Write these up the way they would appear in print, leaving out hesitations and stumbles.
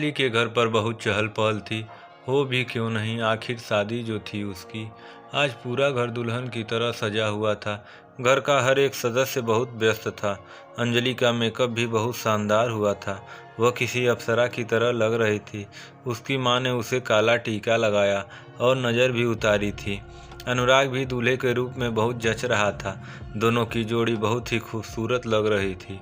अंजलि के घर पर बहुत चहल पहल थी। हो भी क्यों नहीं, आखिर शादी जो थी उसकी। आज पूरा घर दुल्हन की तरह सजा हुआ था। घर का हर एक सदस्य बहुत व्यस्त था। अंजलि का मेकअप भी बहुत शानदार हुआ था। वह किसी अप्सरा की तरह लग रही थी। उसकी माँ ने उसे काला टीका लगाया और नज़र भी उतारी थी। अनुराग भी दूल्हे के रूप में बहुत जच रहा था। दोनों की जोड़ी बहुत ही खूबसूरत लग रही थी।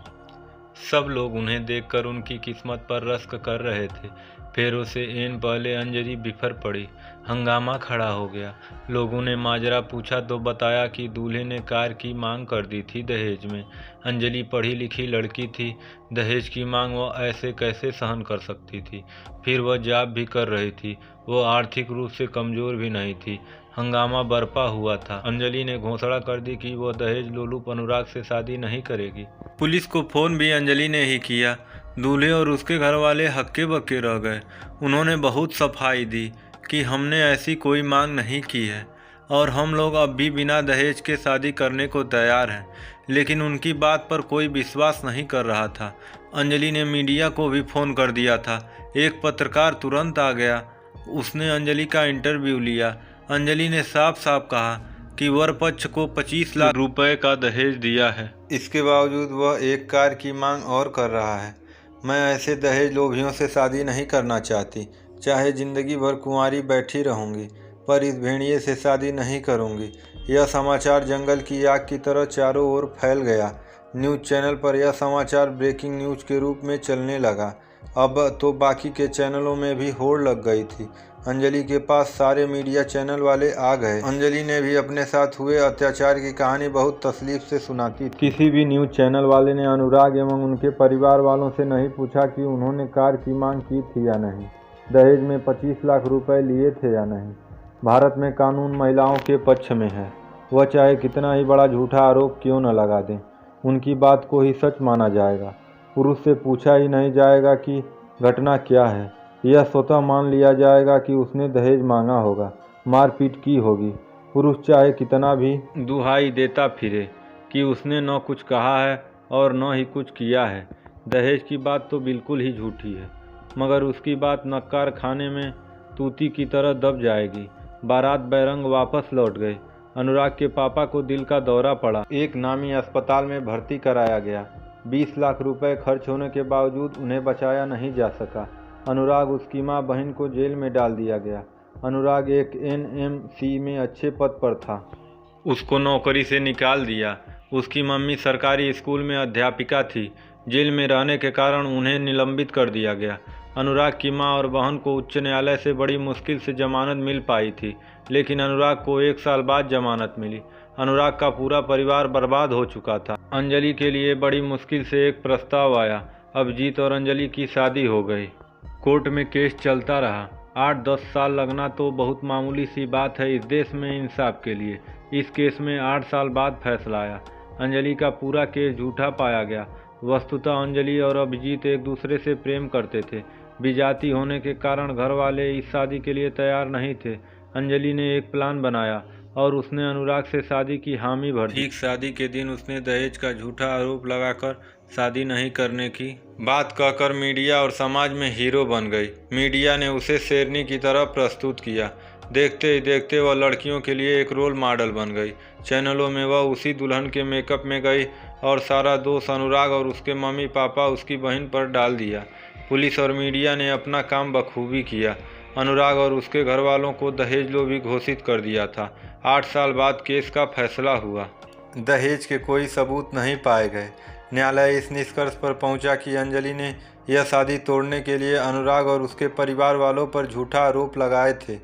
सब लोग उन्हें देखकर उनकी किस्मत पर रश्क कर रहे थे। फेरों से एन पहले अंजलि बिफर पड़ी। हंगामा खड़ा हो गया। लोगों ने माजरा पूछा तो बताया कि दूल्हे ने कार की मांग कर दी थी दहेज में। अंजलि पढ़ी लिखी लड़की थी। दहेज की मांग वह ऐसे कैसे सहन कर सकती थी। फिर वह जॉब भी कर रही थी। वो आर्थिक रूप से कमज़ोर भी नहीं थी। हंगामा बरपा हुआ था। अंजलि ने घोषणा कर दी कि वह दहेज लोलुप अनुराग से शादी नहीं करेगी। पुलिस को फ़ोन भी अंजलि ने ही किया। दूल्हे और उसके घर वाले हक्के बक्के रह गए। उन्होंने बहुत सफाई दी कि हमने ऐसी कोई मांग नहीं की है और हम लोग अब भी बिना दहेज के शादी करने को तैयार हैं। लेकिन उनकी बात पर कोई विश्वास नहीं कर रहा था। अंजलि ने मीडिया को भी फ़ोन कर दिया था। एक पत्रकार तुरंत आ गया। उसने अंजलि का इंटरव्यू लिया। अंजलि ने साफ साफ कहा कि वर पक्ष को 25 लाख रुपए का दहेज दिया है। इसके बावजूद वह एक कार की मांग और कर रहा है। मैं ऐसे दहेज लोभियों से शादी नहीं करना चाहती। चाहे जिंदगी भर कुंवारी बैठी रहूंगी, पर इस भेड़िए से शादी नहीं करूंगी। यह समाचार जंगल की आग की तरह चारों ओर फैल गया। न्यूज़ चैनल पर यह समाचार ब्रेकिंग न्यूज़ के रूप में चलने लगा। अब तो बाकी के चैनलों में भी होड़ लग गई थी। अंजलि के पास सारे मीडिया चैनल वाले आ गए। अंजलि ने भी अपने साथ हुए अत्याचार की कहानी बहुत तसलीफ से सुनाती थी। किसी भी न्यूज़ चैनल वाले ने अनुराग एवं उनके परिवार वालों से नहीं पूछा कि उन्होंने कार की मांग की थी या नहीं, दहेज में 25 लाख रुपए लिए थे या नहीं। भारत में कानून महिलाओं के पक्ष में है। वह चाहे कितना ही बड़ा झूठा आरोप क्यों न लगा दें, उनकी बात को ही सच माना जाएगा। पुरुष से पूछा ही नहीं जाएगा कि घटना क्या है। यह स्वतः मान लिया जाएगा कि उसने दहेज मांगा होगा, मारपीट की होगी। पुरुष चाहे कितना भी दुहाई देता फिरे कि उसने न कुछ कहा है और न ही कुछ किया है। दहेज की बात तो बिल्कुल ही झूठी है, मगर उसकी बात नक्कार खाने में तूती की तरह दब जाएगी। बारात बैरंग वापस लौट गए। अनुराग के पापा को दिल का दौरा पड़ा। एक नामी अस्पताल में भर्ती कराया गया। 20 लाख रुपए खर्च होने के बावजूद उन्हें बचाया नहीं जा सका। अनुराग, उसकी मां बहन को जेल में डाल दिया गया। अनुराग एक NMC में अच्छे पद पर था। उसको नौकरी से निकाल दिया। उसकी मम्मी सरकारी स्कूल में अध्यापिका थी। जेल में रहने के कारण उन्हें निलंबित कर दिया गया। अनुराग की मां और बहन को उच्च न्यायालय से बड़ी मुश्किल से जमानत मिल पाई थी, लेकिन अनुराग को 1 साल बाद जमानत मिली। अनुराग का पूरा परिवार बर्बाद हो चुका था। अंजलि के लिए बड़ी मुश्किल से एक प्रस्ताव आया। अभिजीत और अंजलि की शादी हो गई। कोर्ट में केस चलता रहा। 8-10 साल लगना तो बहुत मामूली सी बात है इस देश में इंसाफ के लिए। इस केस में 8 साल बाद फैसला आया। अंजलि का पूरा केस झूठा पाया गया। वस्तुतः अंजलि और अभिजीत एक दूसरे से प्रेम करते थे। विजाती होने के कारण घर वाले इस शादी के लिए तैयार नहीं थे। अंजलि ने एक प्लान बनाया और उसने अनुराग से शादी की हामी भर दी। ठीक शादी के दिन उसने दहेज का झूठा आरोप लगाकर शादी नहीं करने की बात कहकर मीडिया और समाज में हीरो बन गई। मीडिया ने उसे शेरनी की तरह प्रस्तुत किया। देखते ही देखते वह लड़कियों के लिए एक रोल मॉडल बन गई। चैनलों में वह उसी दुल्हन के मेकअप में गई और सारा दोष अनुराग और उसके मम्मी पापा उसकी बहन पर डाल दिया। पुलिस और मीडिया ने अपना काम बखूबी किया। अनुराग और उसके घर वालों को दहेज लोभी घोषित कर दिया था। 8 साल बाद केस का फैसला हुआ। दहेज के कोई सबूत नहीं पाए गए। न्यायालय इस निष्कर्ष पर पहुंचा कि अंजलि ने यह शादी तोड़ने के लिए अनुराग और उसके परिवार वालों पर झूठा आरोप लगाए थे।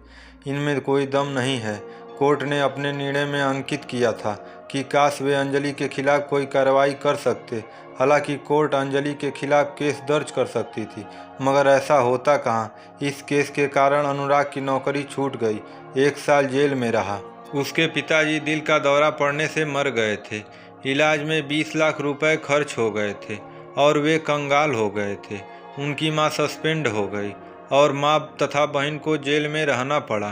इनमें कोई दम नहीं है। कोर्ट ने अपने निर्णय में अंकित किया था कि काश वे अंजलि के खिलाफ कोई कार्रवाई कर सकते। हालांकि कोर्ट अंजलि के खिलाफ केस दर्ज कर सकती थी, मगर ऐसा होता कहाँ। इस केस के कारण अनुराग की नौकरी छूट गई। 1 साल जेल में रहा। उसके पिताजी दिल का दौरा पड़ने से मर गए थे। इलाज में 20 लाख रुपए खर्च हो गए थे और वे कंगाल हो गए थे। उनकी मां सस्पेंड हो गई और मां तथा बहन को जेल में रहना पड़ा।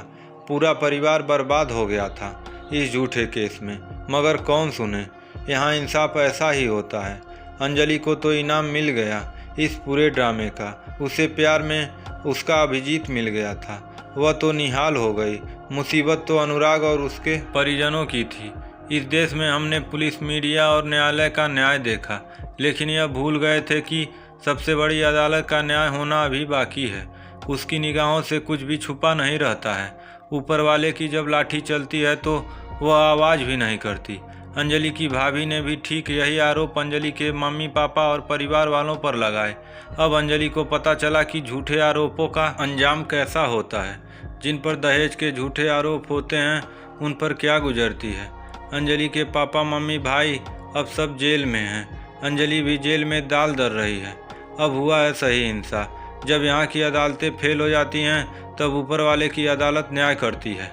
पूरा परिवार बर्बाद हो गया था इस झूठे केस में, मगर कौन सुने। यहाँ इंसाफ ऐसा ही होता है। अंजलि को तो इनाम मिल गया। इस पूरे ड्रामे का। उसे प्यार में उसका अभिजीत मिल गया था। वह तो निहाल हो गई। मुसीबत तो अनुराग और उसके परिजनों की थी। इस देश में हमने पुलिस, मीडिया और न्यायालय का न्याय देखा, लेकिन यह भूल गए थे कि सबसे बड़ी अदालत का न्याय होना अभी बाकी है। उसकी निगाहों से कुछ भी छुपा नहीं रहता है। ऊपर वाले की जब लाठी चलती है तो वह आवाज़ भी नहीं करती। अंजलि की भाभी ने भी ठीक यही आरोप अंजलि के मम्मी पापा और परिवार वालों पर लगाए। अब अंजलि को पता चला कि झूठे आरोपों का अंजाम कैसा होता है। जिन पर दहेज के झूठे आरोप होते हैं उन पर क्या गुजरती है। अंजलि के पापा, मम्मी, भाई अब सब जेल में हैं। अंजलि भी जेल में दाल दर रही है। अब हुआ है सही इंसाफ। जब यहाँ की अदालतें फेल हो जाती हैं तब ऊपर वाले की अदालत न्याय करती है।